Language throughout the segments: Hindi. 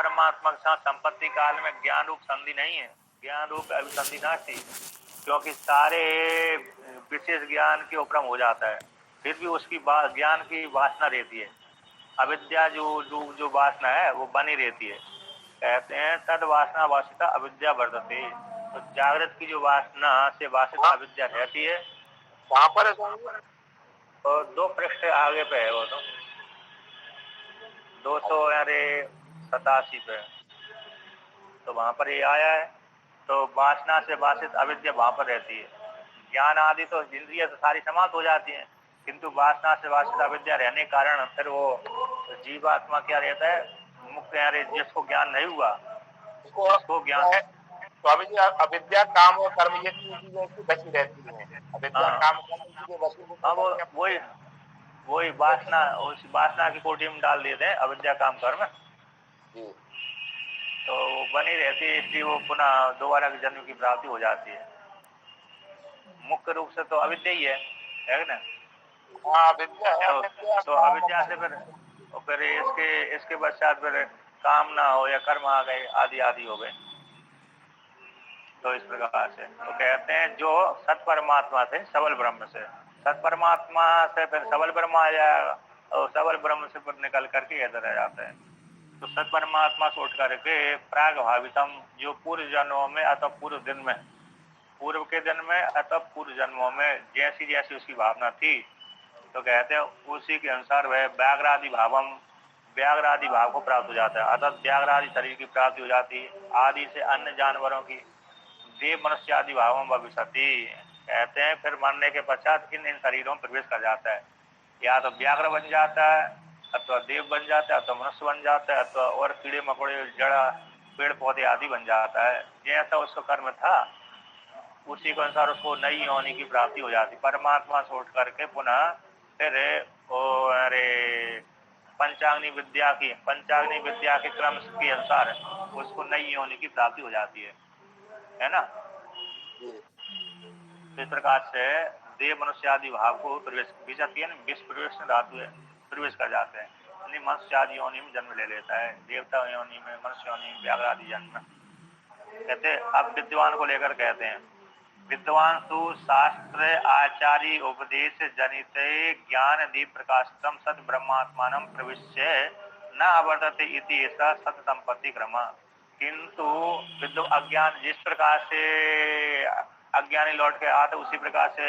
परमात्मा के साथ संपत्ति काल में ज्ञान रूप संधि नहीं है, ज्ञान रूप अभिसंधि नास्ति, क्योंकि सारे विशेष ज्ञान के उपरम हो जाता है, फिर भी उसकी ज्ञान की वासना रहती है। अविद्या जो वासना है वो बनी रहती है। कहते हैं तद वासना वासिता अविद्या वर्तते, तो जागृत की जो वासना से वासित अविद्या रहती है। कहाँ पर है स्वामी? और 2 पृष्ठ आगे पे है वो, तो 287 पे, तो वहां पर ये आया है। तो वासना से वासित अविद्या वहां पर रहती है। ज्ञान आदि तो इंद्रिय तो सारी समाप्त हो जाती है, किंतु वासना से वासित अविद्या रहने के कारण फिर वो जीवात्मा क्या रहता है, मुक्त, जिसको ज्ञान नहीं हुआ उसको ज्ञान। स्वामी जी, अविद्या काम और कर्म ये 3 चीजें इसकी बची रहती हैं। अविद्या काम कर्म चीजें बची, वही वासना, उस वासना की कोटि में डाल देते हैं अविद्या काम कर्म, तो वो बनी रहती है, इसलिए वो पुनः दोबारा जन्म की प्राप्ति हो जाती है। मुख्य रूप से तो अविद्या ही है ना? हाँ, अविद्या है। तो अविद्या से फिर इसके पश्चात फिर काम ना हो या कर्म आ गए, आदि आदि हो गए। तो इस प्रकार से तो कहते हैं जो सत परमात्मा से सबल ब्रह्म से, सत परमात्मा से फिर सबल ब्रह्म आ जाएगा, और सबल ब्रह्म से फिर निकल करके इधर आ जाता है। तो सत परमात्मा से उठ करके प्राग भावितम, जो पूर्व जन्मों में अथवा पूर्व दिन में, पूर्व के दिन में अथवा पूर्व जन्मों में जैसी जैसी उसकी भावना थी, तो कहते हैं उसी के अनुसार वह व्याघ्रादि भावम, व्याघ्रादि भाव को प्राप्त हो जाता है, अर्थात व्याघ्रादि शरीर की प्राप्ति हो जाती है। आदि से अन्य जानवरों की देव मनुष्य आदि भावों भविष्यति, कहते हैं फिर मरने के पश्चात इन शरीरों में प्रवेश कर जाता है, या तो व्याघ्र बन जाता है, अथवा देव बन जाता है, अथवा मनुष्य बन जाता है, अथवा और कीड़े मकोड़े जड़ा पेड़ पौधे आदि बन जाता है। जैसा उसका कर्म था उसी के अनुसार उसको नई योनि की प्राप्ति हो जाती। परमात्मा से उठ करके पुनः फिर पंचाग्नि विद्या के क्रम के अनुसार उसको नई योनि की प्राप्ति हो जाती है ना? इस प्रकार से देव मनुष्य आदि भाव को प्रवेश धातु है, प्रवेश कर जाते हैं, मनुष्य आदि योनि में जन्म ले लेता है, देवता योनि में, मनुष्य योनि में, व्याघ्र आदि जन्म। कहते अब विद्वान को लेकर कहते हैं विद्वान तो शास्त्र आचार्य उपदेश जनित ज्ञान दीप प्रकाशतम सद ब्रह्मात्मानं प्रविश्य न अवर्तते इति ऐसा सत संपत्ति क्रम, किंतु अज्ञान जिस प्रकार से अज्ञानी लौट के आते उसी प्रकार से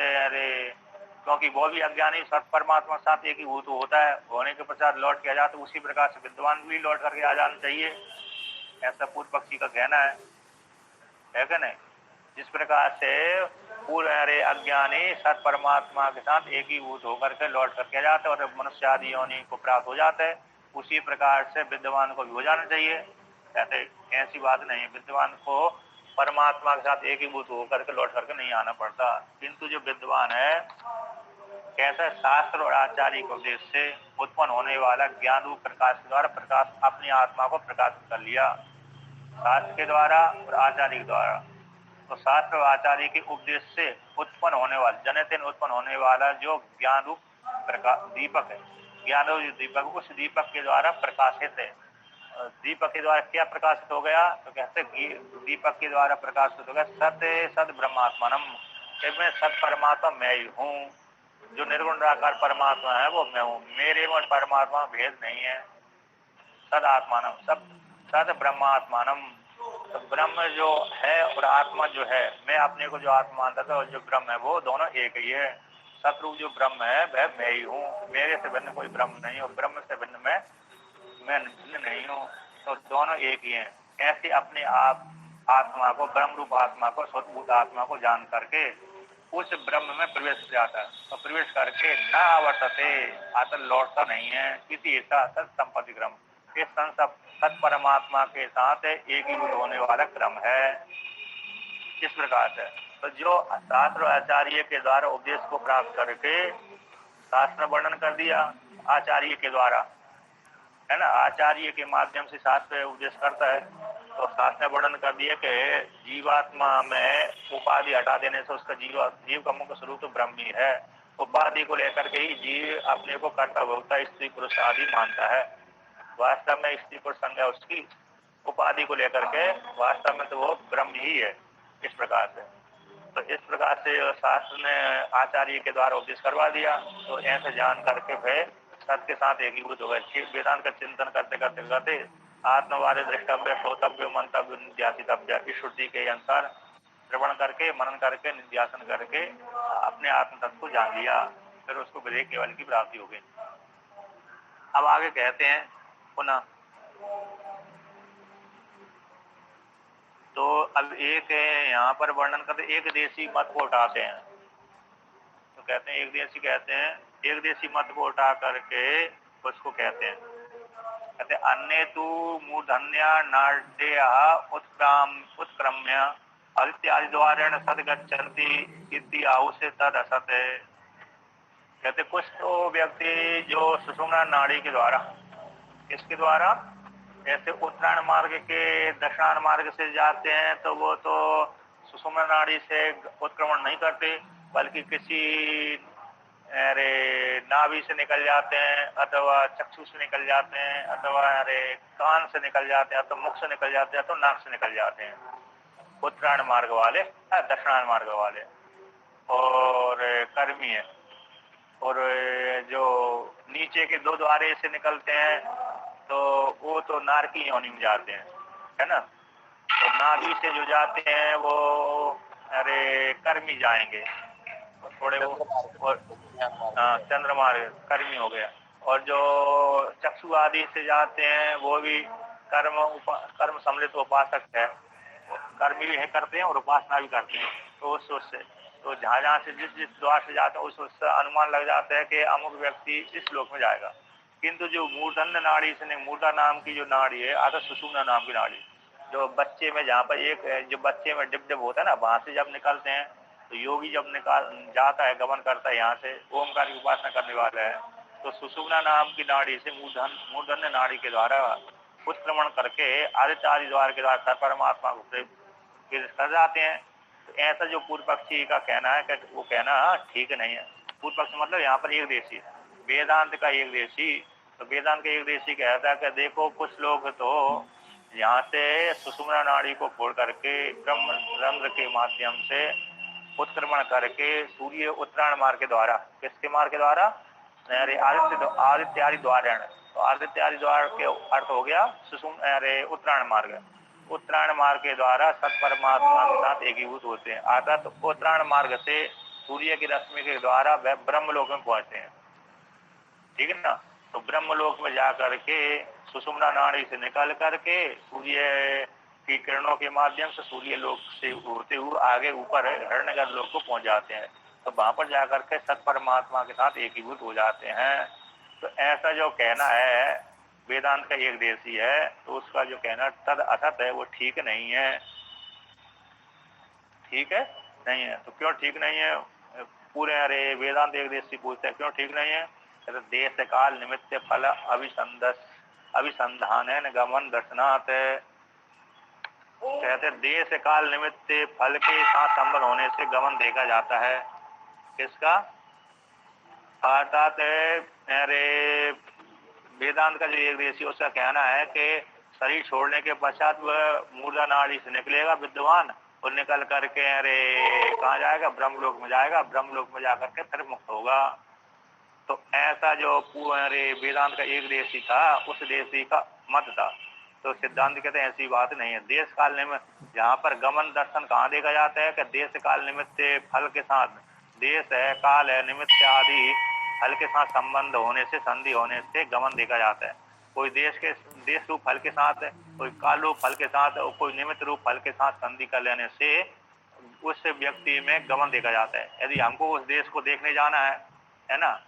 क्योंकि वो भी अज्ञानी सत परमात्मा के साथ एक ही भूत होता है, होने के पश्चात लौट के आ जाते, उसी प्रकार से विद्वान भी लौट करके आ जाना चाहिए, ऐसा पूर्व पक्षी का कहना है क्या नहीं? जिस प्रकार से पूर्व अज्ञानी सत परमात्मा के साथ एक ही भूत होकर के लौट करके आ जाते और मनुष्य आदि योनि को प्राप्त हो जाते हैं, उसी प्रकार से विद्वान को भी हो जाना चाहिए। कहते ऐसी बात नहीं, विद्वान को परमात्मा के साथ एक ही भूत होकर के लौट करके नहीं आना पड़ता, किंतु जो विद्वान है कैसे शास्त्र और आचार्य के उपदेश से उत्पन्न होने वाला ज्ञान रूप प्रकाश के द्वारा प्रकाश अपनी आत्मा को प्रकाशित कर लिया, शास्त्र के द्वारा और आचार्य के द्वारा। तो शास्त्र और आचार्य के उपदेश से उत्पन्न होने वाला जनतेन उत्पन्न होने वाला जो ज्ञान रूप दीपक है, ज्ञान रूप दीपक, उस दीपक के द्वारा प्रकाशित है। दीपक के द्वारा क्या प्रकाशित हो गया? तो कहते दीपक के द्वारा प्रकाशित हो गया सत्य सद ब्रह्मात्मानम, मैं सत परमात्मा मैं ही हूँ, जो निर्गुण निराकार परमात्मा है वो मैं हूँ, मेरे में परमात्मा भेद नहीं है। सद आत्मानम, सब सद ब्रह्मात्मानम, तो ब्रह्म जो है और आत्मा जो है, मैं अपने को जो आत्मा मानता था और जो ब्रह्म है वो दोनों एक ही है। सतरूप जो ब्रह्म है वह मैं ही हूँ, मेरे से भिन्न कोई ब्रह्म नहीं, और ब्रह्म से भिन्न मैं भिन्न नहीं हूँ, तो दोनों एक ही हैं। ऐसे अपने आप आत्मा को, ब्रह्म रूप आत्मा को, स्वतभूत आत्मा को जान करके उस ब्रह्म में प्रवेश जाता है, तो प्रवेश करके न आवर्तते, आकर लौटता नहीं है, इसी ऐसा सत संपत्ति क्रम, इस सत परमात्मा के साथ एक ही होने वाला क्रम है। इस प्रकार से तो जो शास्त्र आचार्य के द्वारा उपदेश को प्राप्त करके शास्त्र वर्णन कर दिया आचार्य के द्वारा, है ना, आचार्य के माध्यम से शास्त्र उपदेश करता है, तो शास्त्र वर्णन कर दिया कि जीवात्मा में उपाधि हटा देने से उसका जीव का मुख्य स्वरूप तो ब्रह्म ही है। उपाधि को लेकर के ही जीव अपने को कर्ता भोक्ता स्त्री पुरुष आदि मानता है, वास्तव में स्त्री पुरुष संज्ञा उसकी उपाधि को लेकर के, वास्तव में तो वो ब्रह्म ही है। इस प्रकार से, तो इस प्रकार से शास्त्र ने आचार्य के द्वारा उपदेश करवा दिया। तो ऐसे जान करके फिर सत्य के साथ एकीभूत हो गए। वेदांत का चिंतन करते करते करते आत्मवाद दृष्टव्य श्रोतव्य मंतव्य निध्यासितव्य इस श्रुति के अनुसार श्रवण करके मनन करके निध्यासन करके अपने आत्म तत्व को जान लिया, फिर उसको विवेक केवल की प्राप्ति हो गई। अब आगे कहते हैं पुनः, तो अब एक यहाँ पर वर्णन करते एक देशी मत को उठाते हैं। तो कहते हैं एक देशी, कहते हैं एक देशी मत को उठा करके उसको कहते हैं, कहते अन्य तू मूर्धन्या नाड्य उत्क्रम्य इत्यादि द्वारा सदगच्छन्ति इति आहु से तद असत है। कहते कुछ तो व्यक्ति जो सुषुम्ना नाड़ी के द्वारा, इसके द्वारा जैसे उत्तरायण मार्ग के दक्षिणायन मार्ग से जाते हैं तो वो तो सुषुम्ना नाड़ी से उत्क्रमण नहीं करते, बल्कि किसी नाभि से निकल जाते हैं, अथवा चक्षु से निकल जाते हैं, अथवा कान से निकल जाते हैं, तो मुख से निकल जाते हैं, तो नाक से निकल जाते हैं उत्तरायण मार्ग वाले, दक्षिणायन मार्ग वाले और कर्मी है। और जो नीचे के दो द्वारे से निकलते हैं तो वो तो नारकी योनि में जाते हैं, है ना। तो नाभि से जो जाते हैं वो कर्मी जाएंगे, थोड़े वो, और चंद्रमार्ग कर्मी हो गया। और जो चक्षु आदि से जाते हैं वो भी कर्म सम्मिलित उपासक है, कर्मी भी करते हैं और उपासना भी करते हैं। तो उससे तो जहाँ से जिस द्वार से जाता है उससे अनुमान लग जाता है कि अमुक व्यक्ति इस श्लोक में जाएगा। किंतु जो मूर्धन्य नाड़ी से, मूर्धा नाम की जो नाड़ी है, आधा सुषुम्ना नाम की नाड़ी, जो बच्चे में, जहाँ पर एक जो बच्चे में डिप होता है ना, वहां से जब निकलते हैं तो योगी जब निकाल जाता है, गमन करता है, यहाँ से ओमकार की उपासना करने वाला है, तो सुषुम्ना नाम की नाड़ी से मूर्धन्य नाड़ी के द्वारा उत्क्रमण करके आदित्य आदि द्वार के द्वारा परमात्मा को कर जाते हैं। तो ऐसा जो पूर्व पक्षी का कहना है, वो कहना ठीक नहीं है। पूर्व पक्ष मतलब यहाँ पर एक देशी, वेदांत का एक देशी, तो वेदांत का एक देशी कहता है कि देखो कुछ लोग तो यहाँ से सुषुम्ना नाड़ी को फोड़ करके ब्रह्म रंध्र के माध्यम से उत्क्रमण करके सूर्य उत्तरायण मार्ग के द्वारा, किसके मार्ग के द्वारा, आदित्यादि द्वारण, तो आदित्यादि द्वार के अर्थ हो गया उत्तरायण मार्ग। उत्तरायण मार्ग के द्वारा सत्परमात्मा के साथ एकीभूत होते हैं। अर्थात तो उत्तरायण मार्ग से सूर्य की रश्मि के द्वारा वह ब्रह्मलोक में पहुंचते हैं, ठीक है ना। तो ब्रह्मलोक में जाकर के सुषुम्ना नाड़ी से निकल करके सूर्य की किरणों के माध्यम से सूर्य लोक से होते हुए आगे ऊपर हिरण्यगर्भ लोक को पहुंच जाते हैं। तो वहां पर जाकर के सत्परमात्मा के साथ एकीभूत हो जाते हैं। तो ऐसा जो कहना है वेदांत का एक देशी है, तो उसका जो कहना तद असत है, वो ठीक नहीं है। ठीक है, नहीं है। तो क्यों ठीक नहीं है? पूरे वेदांत एक देशी पूछते हैं क्यों ठीक नहीं है। देश काल निमित्त फल अभिसंधान है न गमन दर्शनात्। कहते देश काल निमित्त फल के साथ संबंध होने से गमन देखा जाता है। किसका? अर्थात वेदांत का जो एक देशी, उसका कहना है कि शरीर छोड़ने के पश्चात वह मूर्धा नाड़ी से निकलेगा विद्वान, और निकल करके कहाँ जाएगा? ब्रह्मलोक में जाएगा। ब्रह्मलोक में जाकर के फिर मुक्त होगा। तो ऐसा जो वेदांत का एक देशी था, उस देशी का मत था। तो सिद्धांत कहते हैं ऐसी बात नहीं है। देश काल निमित्त, जहाँ पर गमन दर्शन कहाँ देखा जाता है कि देश काल निमित्त फल के साथ, देश है, काल है, निमित्त आदि फल के साथ संबंध होने से, संधि होने से गमन देखा जाता है। कोई देश रूप फल के साथ, कोई काल रूप फल के साथ, और कोई निमित्त रूप फल के साथ संधि कर लेने से उस व्यक्ति में गमन देखा जाता है। यदि हमको उस देश को देखने जाना है ना,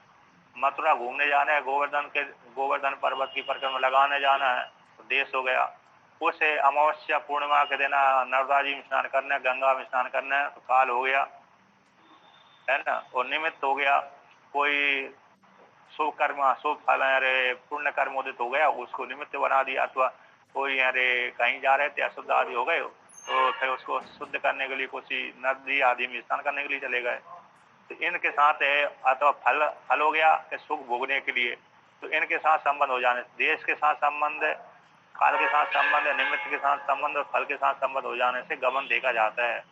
मथुरा घूमने जाना है, गोवर्धन पर्वत की परिक्रमा लगाने जाना है, तो देश हो गया। उस अमावस्या पूर्णिमा के दिन नर्मदा जी में स्नान करना है, गंगा में स्नान करना है, तो काल हो गया, है ना। और निमित्त हो गया, कोई शुभ कर्म, शुभ फल, पुण्य कर्म उदित हो गया, उसको निमित्त बना दिया। अथवा कोई कहीं जा रहे थे, अशुद्ध आदि हो गए, तो फिर उसको शुद्ध करने के लिए किसी नदी आदि में स्नान करने के लिए चले गए। तो इनके साथ है, अथवा फल हो गया कि सुख भोगने के लिए, तो इनके साथ संबंध हो जाने, देश के साथ संबंध काल के साथ संबंध, निमित्त के साथ संबंध और फल के साथ संबंध हो जाने से गमन देखा जाता है।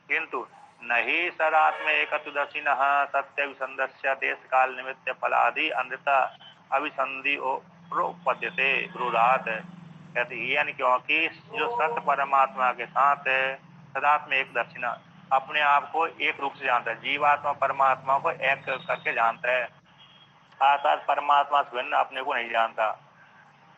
किंतु नहीं सदात्म एकत्वदर्शिन सत्य देश काल निमित्त फलादि अन्यथा अभिसंधि उपपद्यते विरोधात। कहते यानी क्योंकि जो सत्य परमात्मा के साथ सदात्म एक दर्शिना अपने आप को एक रूप से जानता है, जीवात्मा परमात्मा को एक करके जानता है, अर्थात परमात्मा से भिन्न अपने को नहीं जानता।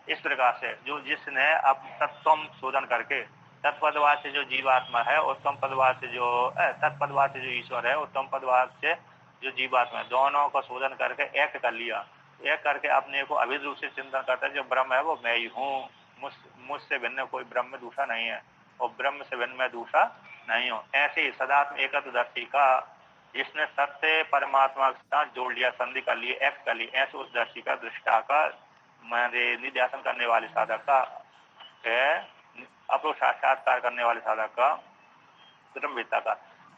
इस प्रकार से जो जिसने अब तत्व शोधन करके तत्पदवाद से जो जीवात्मा है, उत्तम पदवाद से जो तत्पदवाद से जो ईश्वर है, उत्तम पदवाद से जो जीवात्मा है, दोनों को शोधन करके एक कर लिया। एक करके अपने को अभिध रूप से चिंतन करता है, जो ब्रह्म है वो मैं ही हूँ, मुझसे भिन्न कोई ब्रह्म दूसरा नहीं है और ब्रह्म से भिन्न मैं दूसरा नहीं हूँ। ऐसे ही सदात्म एकत्वदर्शी का जिसने सत्य परमात्मा के साथ जोड़ लिया, संधि कर लिए, एक कर ली, ऐसे उस दर्शी का, दृष्टा का, मेरे निध्यासन करने वाले साधक का, अपरो साक्षात्कार करने वाले साधक का, ब्रह्मवेत्ता का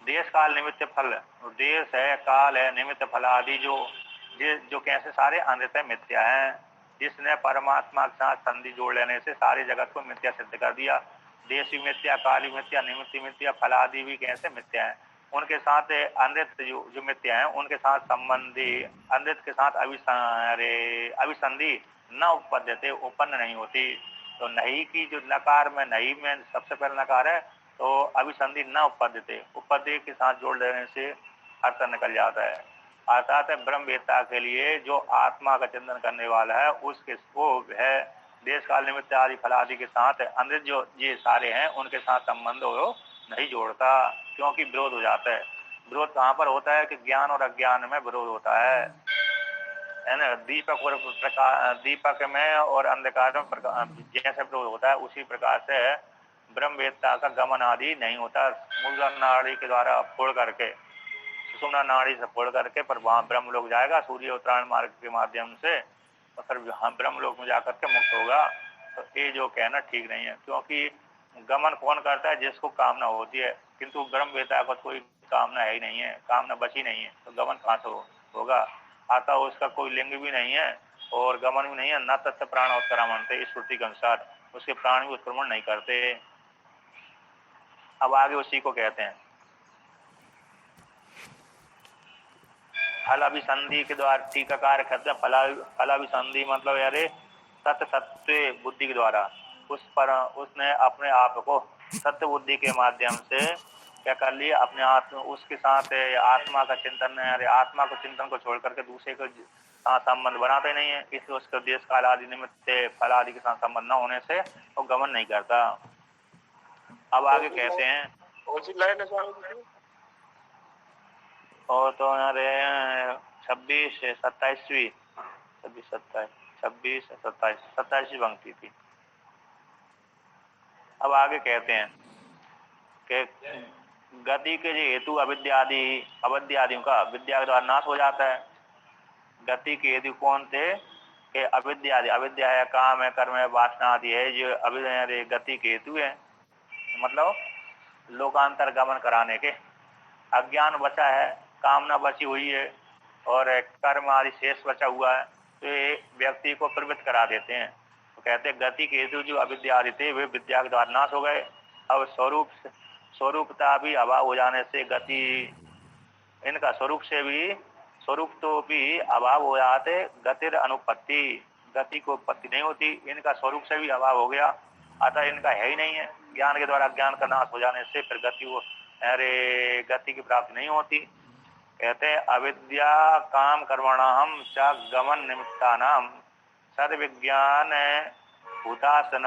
देश काल निमित्त फल, देश है, काल है, निमित्त फल आदि जो कैसे सारे अनृत मिथ्या हैं। जिसने परमात्मा के साथ संधि जोड़ लेने से सारे जगत को मिथ्या सिद्ध कर दिया। देश भी मिथ्या, काल भी मिथ्या, निमित्त मिथ्या, फल आदि भी कैसे मिथ्या है। उनके साथ अनृत जो मिथ्या है, उनके साथ संबंधी अनृत के साथ अभिसंधि न उपपद्यते, उत्पन्न नहीं होती। तो नहीं की जो नकार में, नहीं में सबसे पहले नकार है, तो अभिसंधि न उपपद्यते, उपपद्य के साथ जोड़ लेने से अर्थ निकल जाता है। अर्थात ब्रह्मवेत्ता के लिए जो आत्मा का चिंतन करने वाला है, उसके वो है देश काल निमित्त आदि फल आदि के साथ अनृत जो ये सारे हैं उनके साथ संबंध हो नहीं जोड़ता, क्योंकि विरोध हो जाता है। विरोध कहाँ पर होता है कि ज्ञान और अज्ञान में विरोध होता है ना। दीपक और प्रकाश, दीपक में और अंधकार में जैसे विरोध होता है, उसी प्रकार से ब्रह्मवेत्ता का गमन आदि नहीं होता। मूल नाड़ी के द्वारा फोड़ करके, सुषुम्ना नाड़ी से फोड़ करके पर वहां ब्रह्म लोक जाएगा सूर्य उत्तरायण मार्ग के माध्यम से, और फिर ब्रह्म लोक में जाकर के मुक्त होगा। तो ये जो कहना ठीक नहीं है, क्योंकि गमन कौन करता है? जिसको कामना होती है, किंतु ब्रह्मवेत्ता को कोई कामना है ही नहीं है, कामना बची नहीं है, तो गमन कहाँ से होगा? आता उसका कोई लिंग भी नहीं है और गमन भी नहीं है। न तत्व प्राण उत्क्रामणते, इस श्रुति के अनुसार उसके प्राण भी उत्क्रमण नहीं करते। अब आगे उसी को कहते हैं फल अभिसंधि के द्वारा। टीकाकार कहते हैं फल अभिसंधि मतलब यारे सत्य सत्य बुद्धि के द्वारा उस पर उसने अपने आप को सत्य बुद्धि के माध्यम से क्या कर लिया? अपने आत्मा उसके साथ आत्मा का चिंतन, अरे आत्मा को चिंतन को छोड़ करके दूसरे को साथ संबंध बनाते नहीं है, इसलिए उसका देश काल आदि निमित्त फल आदि के साथ संबंध न होने से वो गमन नहीं करता। अब आगे कहते हैं और तो यारे 26 27वीं 27वीं पंक्ति थी। अब आगे कहते हैं कि गति के जो हेतु अविद्यादियों का विद्या के द्वारा नाश हो जाता है। गति के हेतु कौन थे? कि अविद्या है, काम है, कर्म है, वासना आदि है, जो गति के हेतु है, मतलब लोकांतर गमन कराने के। अज्ञान बचा है, कामना बची हुई है और कर्म आदि शेष बचा हुआ है, तो ये व्यक्ति को प्रवृत्त करा देते हैं। तो कहते हैं गति के हेतु जो अविद्या आदि थे वे विद्या के द्वारा नाश हो गए। अब स्वरूपता भी अभाव हो जाने से गति, इनका स्वरूप तो भी अभाव हो जाते, गतिर अनुपत्ति, गति को उत्पत्ति नहीं होती, इनका स्वरूप से भी अभाव हो गया, अतः इनका है ही नहीं है। ज्ञान के द्वारा ज्ञान का नाश हो जाने से फिर गति की प्राप्ति नहीं होती। कहते हैं अविद्या काम कर्मणाम च गमन निमित्तानाम सद विज्ञान भूतासन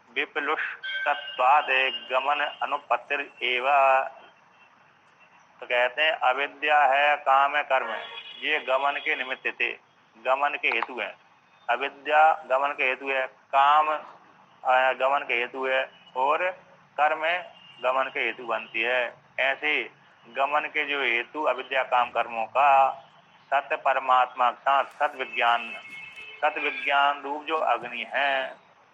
विप्लुष्टत्वाद गमन अनुपत्तिर एवं। तो कहते हैं अविद्या है, काम है, कर्म है, ये गमन के निमित्त थे, गमन के हेतु है। अविद्या गमन के हेतु है, काम गमन के हेतु है और कर्म गमन के हेतु बनती है। ऐसे गमन के जो हेतु अविद्या काम कर्मों का सत्य परमात्मा के साथ सत विज्ञान रूप जो अग्नि है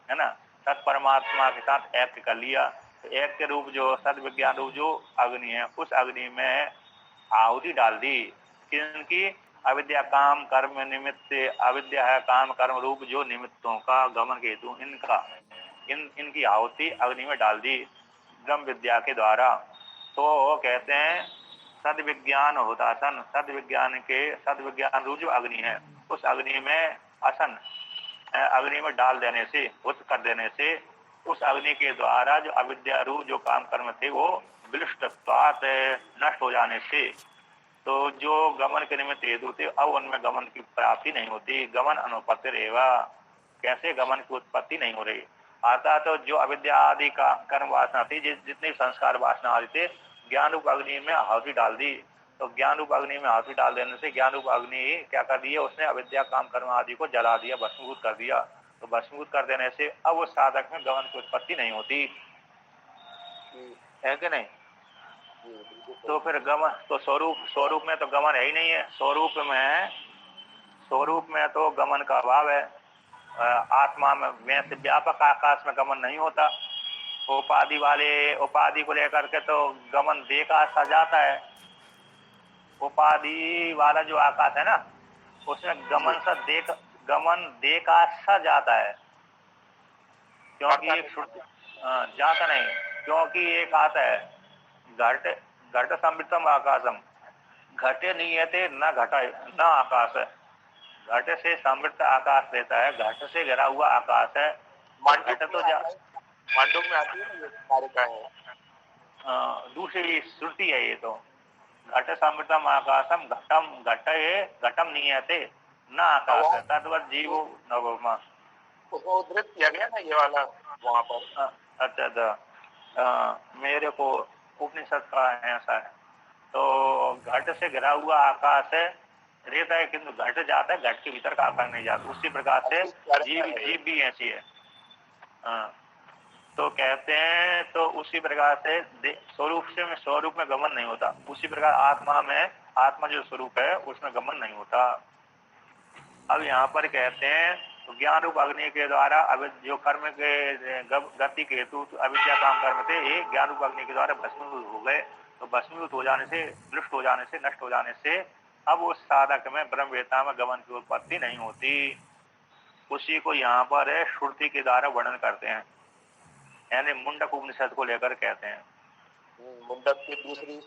ना, सत परमात्मा के साथ एक कर लिया। तो एक के रूप जो सत विज्ञान रूप जो अग्नि है, उस अग्नि में आहुति डाल दी, क्योंकि अविद्या काम कर्म निमित्त, अविद्या है काम कर्म रूप जो निमित्तों का गमन के हेतु इनकी आहुति अग्नि में डाल दी ब्रह्म विद्या के द्वारा। तो कहते हैं सद विज्ञान होता सन, सद विज्ञान रूप जो अग्नि है, उस अग्नि में असन अग्नि में डाल देने से, उत्त कर देने से, उस अग्नि के द्वारा जो अविद्या रूप जो काम कर्म थे वो विलुष्टत्वात् नष्ट हो जाने से, तो जो गमन के निमित्त हेतु थे अब उनमें गमन की प्राप्ति नहीं होती। गमन अनुपत्ति रहेगा। कैसे गमन की उत्पत्ति नहीं हो रही? अर्थात तो जो अविद्या आदि का कर्म वासना थी, जितने संस्कार वासना आदि थे, ज्ञान रूप अग्नि में आहुति डाल दी। तो ज्ञान रूप अग्नि में आहुति डाल देने से ज्ञान रूप अग्नि क्या कर दिया? उसने अविद्या काम कर्म आदि को जला दिया, भस्मीभूत कर दिया। तो भस्मीभूत कर देने से अब उस साधक में गमन की उत्पत्ति नहीं होती है कि नहीं? तो फिर गमन तो स्वरूप में तो गमन है ही नहीं है। स्वरूप में तो गमन का अभाव है। आत्मा में से व्यापक आकाश में गमन नहीं होता। उपाधि को लेकर के तो गमन देखा सा जाता है। उपाधि वाला जो आकाश है ना, उसमें गमन देखा सा जाता है, क्योंकि एक जाता नहीं, क्योंकि एक आता है घट संवृतम आकाशम, घटे नियते न घटा न आकाश है। घट से समृद्ध आकाश रहता है, घट से घिरा हुआ आकाश है। घट तो मांडूक में आती है, कार्य का है दूसरी श्रुति है ये तो। घट समृतम आकाशम घटम नियते न आकाश है, तद्वत जीवो नवमा। उसको उद्धृत किया गया ना ये वाला वहां पर। अच्छा, मेरे को उपनिषद का ऐसा है। तो घट से घिरा हुआ आकाश है, रहता है, किंतु घट जाता है, घट के भीतर का आकाश नहीं जाता। उसी प्रकार से जीव भी ऐसी है। तो कहते हैं, तो उसी प्रकार से स्वरूप में गमन नहीं होता। उसी प्रकार आत्मा जो स्वरूप है उसमें गमन नहीं होता। अब यहाँ पर कहते हैं तो ज्ञान रूप अग्नि के द्वारा अब जो कर्म के गति के हेतु अविद्या काम कर्म थे, ये ज्ञान रूप अग्नि के द्वारा भस्मीभूत हो गए। तो भस्मीभूत हो जाने से, लुष्ट हो जाने से, नष्ट हो जाने से अब उस साधक में ब्रह्मवेत्ता में गमन की उत्पत्ति नहीं होती। उसी को यहाँ पर श्रुति के द्वारा वर्णन करते हैं, यानी मुंडक उपनिषद को लेकर कहते हैं। मुंडक की दूसरी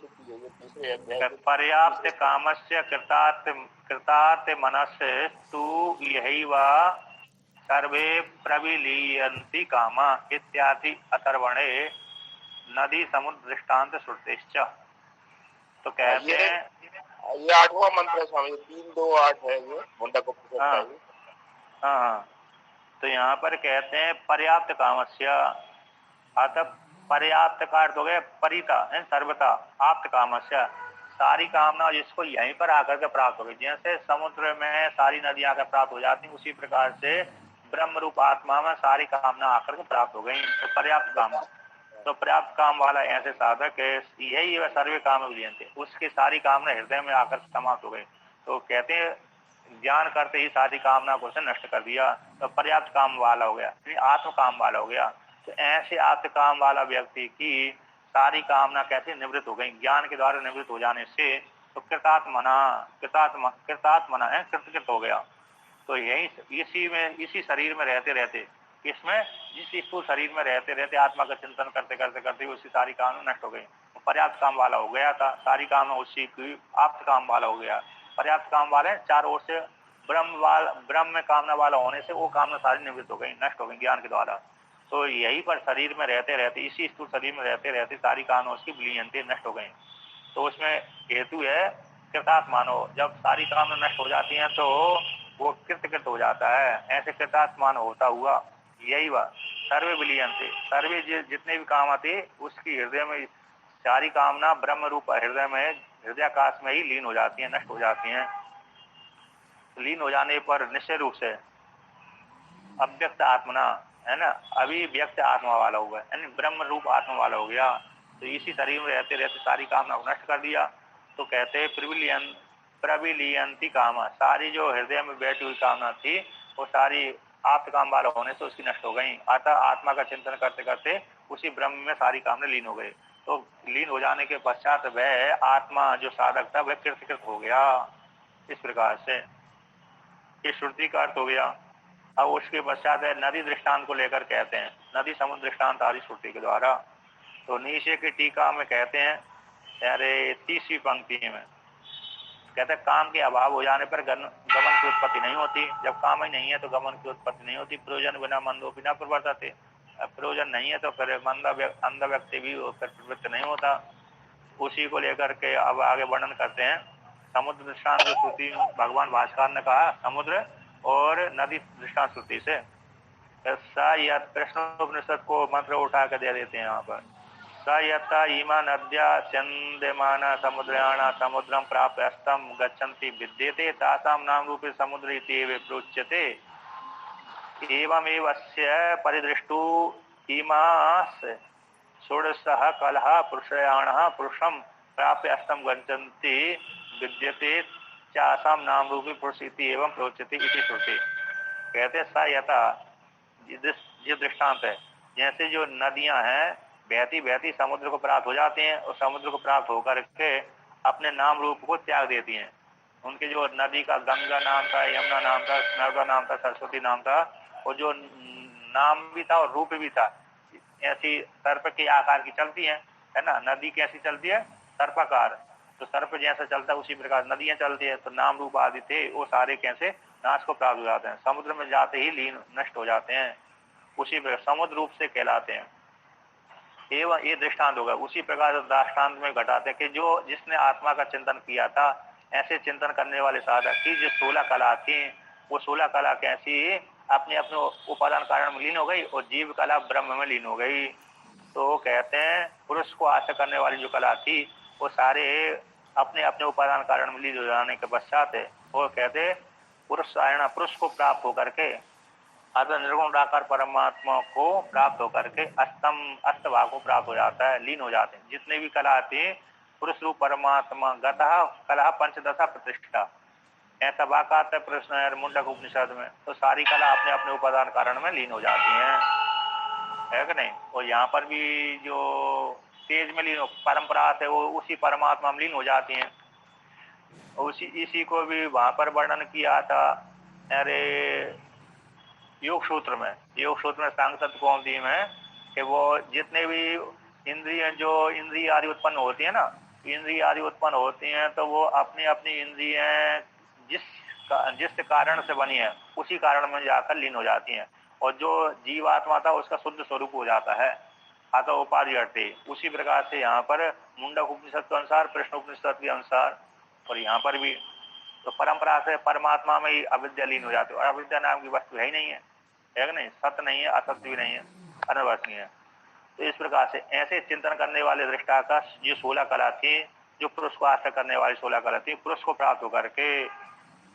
पर्याप्त कामस्य कृतार्थ मनस्य तु यहैव सर्वे प्रविलीयन्ति कामा इत्यादि अथर्वणे नदी समुद्र दृष्टांत श्रुतिश्च। तो कहते हैं ये 8वां मंत्र है स्वामी, 3-2-8 है ये मुंडक उपनिषद का। हाँ, तो यहाँ पर कहते हैं पर्याप्त कामस्य, अतः पर्याप्त का अर्थ हो गया परिता सर्वता, आप्त कामस्य, सारी कामना जिसको यहीं पर आकर के प्राप्त हो गई। जैसे समुद्र में सारी नदियां आकर प्राप्त हो जाती, उसी प्रकार से ब्रह्म रूप आत्मा में सारी कामना आकर के प्राप्त हो गई। तो पर्याप्त काम, तो पर्याप्त काम वाला ऐसे साधक है, यही वह सर्वे काम विलियंते, उसकी सारी कामना हृदय में आकर समाप्त हो गई। तो कहते हैं ज्ञान करते ही सारी कामना को उसने नष्ट कर दिया, तो पर्याप्त काम वाला हो गया, आत्म काम वाला हो गया। तो ऐसे आत्म काम वाला व्यक्ति की सारी कामना कैसे निवृत्त हो गई? ज्ञान के द्वारा निवृत्त हो जाने से तो कृतात्मना है, कृतकृत हो गया। तो यही इसी शरीर में रहते रहते, इसमें जिस स्थूल शरीर में रहते रहते आत्मा का चिंतन करते करते करते उसकी सारी कामना नष्ट हो गई। तो पर्याप्त काम वाला हो गया था, सारी कामना उसी की आप्त काम वाला हो गया। पर्याप्त काम वाले चारों ओर से ब्रह्म में कामना वाला होने से वो कामना सारी निवृत्त हो गई, नष्ट हो गई ज्ञान के द्वारा। तो यही पर शरीर में रहते रहते, इसी स्थूल शरीर में रहते रहते सारी कामना उसकी विलीयंते नष्ट हो गई। तो उसमें हेतु है कृतात्मानो, जब सारी कामना नष्ट हो जाती हैं तो वो कृतकृत हो जाता है। ऐसे कृतात्मान होता हुआ यही वह सर्वे विलीयंते, सर्वे जितने भी काम थे उसकी हृदय में सारी कामना ब्रह्म रूप हृदय में, हृदयाकाश में ही लीन हो जाती है, नष्ट हो जाती हैं। लीन हो जाने पर निश्चय रूप से अव्यक्त आत्मना है ना, अभी व्यक्त आत्मा वाला हुआ है, यानी ब्रह्म रूप आत्मा वाला हो गया। तो इसी शरीर में रहते रहते सारी कामना को नष्ट कर दिया। तो कहते हैं प्रविलियंती कामा, सारी जो हृदय में बैठी हुई कामना थी वो सारी आप्त काम वाला होने से उसकी नष्ट हो गई। अतः आत्मा का चिंतन करते करते उसी ब्रह्म में सारी कामना लीन हो गई। तो लीन हो जाने के पश्चात वह आत्मा जो साधक था वह कृतकृत हो गया। इस प्रकार से ये श्रुति का अर्थ हो गया। अब उसके पश्चात है नदी दृष्टांत को लेकर कहते हैं, नदी समुद्र दृष्टांत आदि श्रुति के द्वारा। तो नीचे की टीका में कहते हैं, अरे 30वीं पंक्ति में कहते हैं काम के अभाव हो जाने पर गमन की उत्पत्ति नहीं होती। जब काम ही नहीं है तो गमन की उत्पत्ति नहीं होती। प्रयोजन बिना मंदो बिना प्रवर्तते, प्रयोजन नहीं है तो फिर अंधा व्यक्ति भी फिर प्रवृत्त नहीं होता। उसी को लेकर के अब आगे वर्णन करते हैं। समुद्र दृष्टांत की श्रुति भगवान भास्कर ने कहा समुद्र और नदी दृष्टांत श्रुति से। प्रश्नोपनिषद को मंत्र उठा कर दे देते हैं यहाँ पर। स यथा इमा नद्या चंद्यमाना समुद्राणा समुद्रम प्राप्य अस्तम गच्छन्ति विद्यते तासाम नाम रूपे समुद्र इति प्रोच्यते। एवमेव अस्य परिदृष्टो इमास षोडशः कलह पुरुषयाणः पुरुषम प्राप्य अस्तम गच्छन्ति विद्यते चासाम नाम रूपी पुरुष इति एवं प्रोच्यते इति श्रुति। कहते स यथा ये दृष्टांत है, जैसे जो नदियां हैं बहती बहती समुद्र को प्राप्त हो जाती हैं और समुद्र को प्राप्त होकर के अपने नाम रूप को त्याग देती हैं। उनके जो नदी का गंगा नाम था, यमुना नाम था, नर्मदा नाम था, सरस्वती नाम था, और जो नाम भी था और रूप भी था। ऐसी सर्प के आकार की चलती है ना। नदी कैसी चलती है? सर्पाकार। तो सर्प जैसा चलता है उसी प्रकार नदियां चलती है। तो नाम रूप आदि थे वो सारे कैसे नाश को प्राप्त हो जाते हैं, समुद्र में जाते ही लीन नष्ट हो जाते हैं, उसी प्रकार समुद्र रूप से कहलाते हैं। एवं ये दृष्टांत होगा। उसी प्रकार दृष्टांत में घटाते हैं कि जो जिसने आत्मा का चिंतन किया था, ऐसे चिंतन करने वाले साधक की जो 16 कला थी, वो 16 कला कैसी अपने अपने उपादान कारण में लीन हो गई और जीव कला ब्रह्म में लीन हो गई। तो कहते हैं पुरुष को आश्रय करने वाली जो कला थी वो सारे अपने अपने उपादान कारण में लीन हो जाने के पश्चात है वो कहते पुरुष को प्राप्त होकर के अतः निर्गुण निराकार परमात्मा को प्राप्त होकर के अष्टभाग को प्राप्त हो जाता है, लीन हो जाते हैं। जितने भी कला आती है पुरुष रूप परमात्मा गतः कला पंचदशा प्रतिष्ठा, ऐसा वाक्य आता है प्रश्न मुंडक उपनिषद में। तो सारी कला अपने अपने उपादान कारण में लीन हो जाती है कि नहीं। और यहाँ पर भी जो तेज में लीन परंपरा है वो उसी परमात्मा में लीन हो जाती है। इसी को भी वहां पर वर्णन किया था अरे योग सूत्र में सांख्य कौमुदी में कि वो जितने भी इंद्रिय आदि उत्पन्न होती है ना, इंद्रिय आदि उत्पन्न होती हैं तो वो अपनी अपनी इंद्रियां जिस कारण से बनी है उसी कारण में जाकर लीन हो जाती हैं। और जो जीवात्मा था उसका शुद्ध स्वरूप हो जाता है, अतः उपाधि अर्थे। उसी प्रकार से यहाँ पर मुंडक उपनिषद के अनुसार, प्रश्न उपनिषद के अनुसार और यहाँ पर भी तो परंपरा से परमात्मा में ही अविद्या लीन हो जाती है। और अविद्या नाम की वस्तु है ही नहीं है कि नहीं, सत्य नहीं है, असत्य भी नहीं है, अनवर्थनीय है। तो इस प्रकार से ऐसे चिंतन करने वाले दृष्टा का जो 16 कला थी, जो पुरुष को आश्रय करने वाली 16 कला थी, पुरुष को प्राप्त होकर के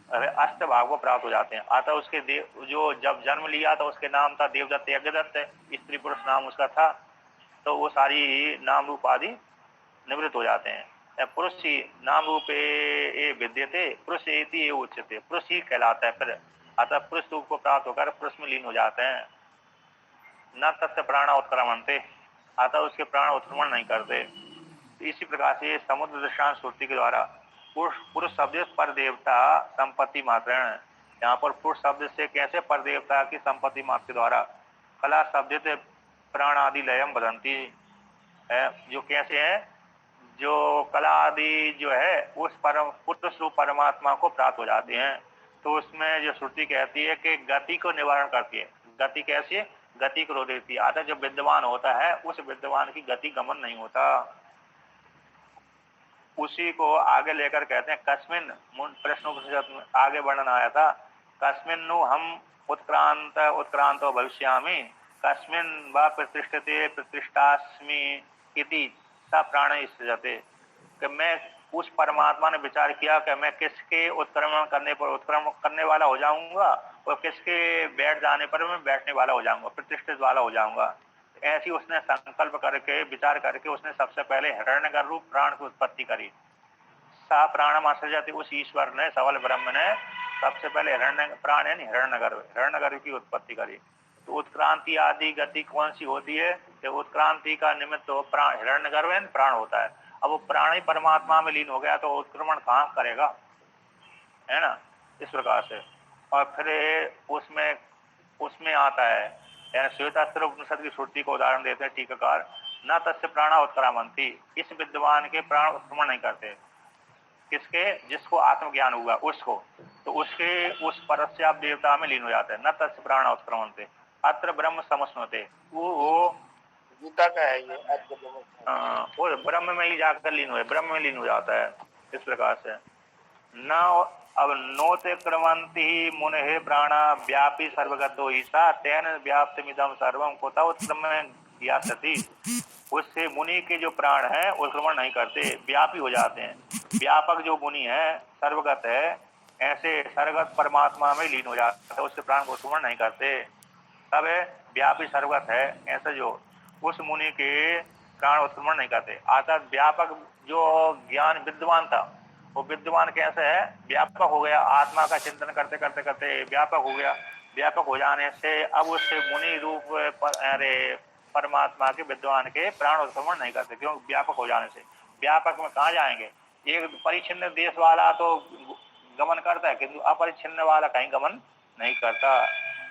अष्टभाग को प्राप्त हो जाते हैं। अतः उसके जो जब जन्म लिया था उसके नाम था देवदत्त यज्ञदत्त, स्त्री पुरुष नाम उसका था। तो वो सारी नाम रूप आदि निवृत्त हो जाते हैं। पुरुष ही नाम रूपे विद्यते पुरुष एति उच्यते, पुरुष ही कहलाता है फिर। अतः पुरुष रूप को प्राप्त होकर पुरुष में लीन हो जाते हैं। न तस्य प्राण उत्क्रमणते, अतः उसके प्राण उत्क्रमण नहीं करते। इसी प्रकार से समुद्र दृष्टांत श्रुति के द्वारा पुरुष शब्द पर देवता संपत्ति मात्र, यहाँ पर पुरुष शब्द से कैसे पर देवता की संपत्ति मात्र के द्वारा, कला शब्द से प्राण आदि लयम बदंती है, जो कैसे है जो कला आदि जो है उस परम पुरुष रूप परमात्मा को प्राप्त हो जाते हैं। तो उसमें जो श्रुति कहती है कि गति को निवारण करती है। गति कैसी है? गति को रोक देती है। अतः जो विद्वान होता है उस विद्वान की गति गमन नहीं होता। उसी को आगे लेकर कहते हैं कस्मिन प्रश्न में आगे वर्णन आया था, कस्मिन नु हम उत्क्रांतो भविष्यामि कस्मिन व प्रतिष्ठते प्रतिष्ठास्मि इति स प्राण सृजते। कि मैं उस परमात्मा ने विचार किया कि मैं किसके उत्क्रमण करने पर उत्क्रमण करने वाला हो जाऊंगा और किसके बैठ जाने पर मैं बैठने वाला हो जाऊंगा, प्रतिष्ठित वाला हो जाऊंगा। ऐसी उसने संकल्प करके विचार करके उसने सबसे पहले हिरण्यगर रूप प्राण की उत्पत्ति करी। सा प्राणम असृजति, उस ईश्वर ने सबल ब्रह्म ने सबसे पहले प्राण यानी हिरण्यगर की उत्पत्ति करी। तो उत्क्रांति आदि गति कौन सी होती है? उत्क्रांति का निमित्त तो प्राण हिरण्यगर प्राण होता है। अब वो प्राण ही परमात्मा में लीन हो गया तो उत्क्रमण कहाँ करेगा? है ना, इस प्रकार से। और फिर उसमें उसमें आता है, यानी श्वेतास्त्र उपनिषद की श्रुति को उदाहरण देते हैं टीकाकार, न तस्य प्राणा उत्क्रामंती, इस विद्वान के प्राण उत्क्रमण नहीं करते। किसके? जिसको आत्मज्ञान हुआ उसको, तो उसके उस परस्याप देवता में लीन हो जाते हैं। न तस्य प्राणा उत्क्रामंते अत्र ब्रह्म समस्नुते, वो गीता का है ये, वो ब्रह्म में ही जाकर लीन हुए, ब्रह्म में लीन हो जाता है इस प्रकार से। न अब नोते क्रमंती मुने प्राणा व्यापी सर्वगतो ईसा तेन व्याप्तमिदम सर्वम कुतः उत्क्रम या सती, उससे मुनि के जो प्राण है उत्क्रमण नहीं करते, व्यापी हो जाते हैं। व्यापक जो मुनि है, सर्वगत है, ऐसे सर्वगत परमात्मा में लीन हो जाता है, उसके प्राण को उत्क्रमण नहीं करते। तब व्यापी सर्वगत है, ऐसे जो उस मुनि के प्राण उत्क्रमण नहीं करते। अर्थात व्यापक जो ज्ञान विद्वान था, वो विद्वान कैसे है? व्यापक हो गया, आत्मा का चिंतन करते करते करते व्यापक हो गया। व्यापक हो जाने से अब उससे मुनि रूप अरे परमात्मा के विद्वान के प्राण उत्क्रमण नहीं करते, क्यों? व्यापक हो जाने से। व्यापक में कहाँ जाएंगे? एक परिच्छिन्न देश वाला तो गमन करता है, किंतु अपरिच्छिन्न वाला कहीं गमन नहीं करता।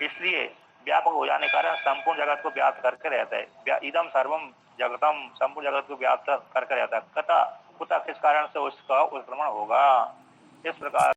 इसलिए व्यापक हो जाने के कारण संपूर्ण जगत को व्याप्त करके रहता है। इदम सर्वम जगतम, संपूर्ण जगत को व्याप्त करके रहता है। कथा कुतः, किस कारण से उसका उत्क्रमण होगा? इस प्रकार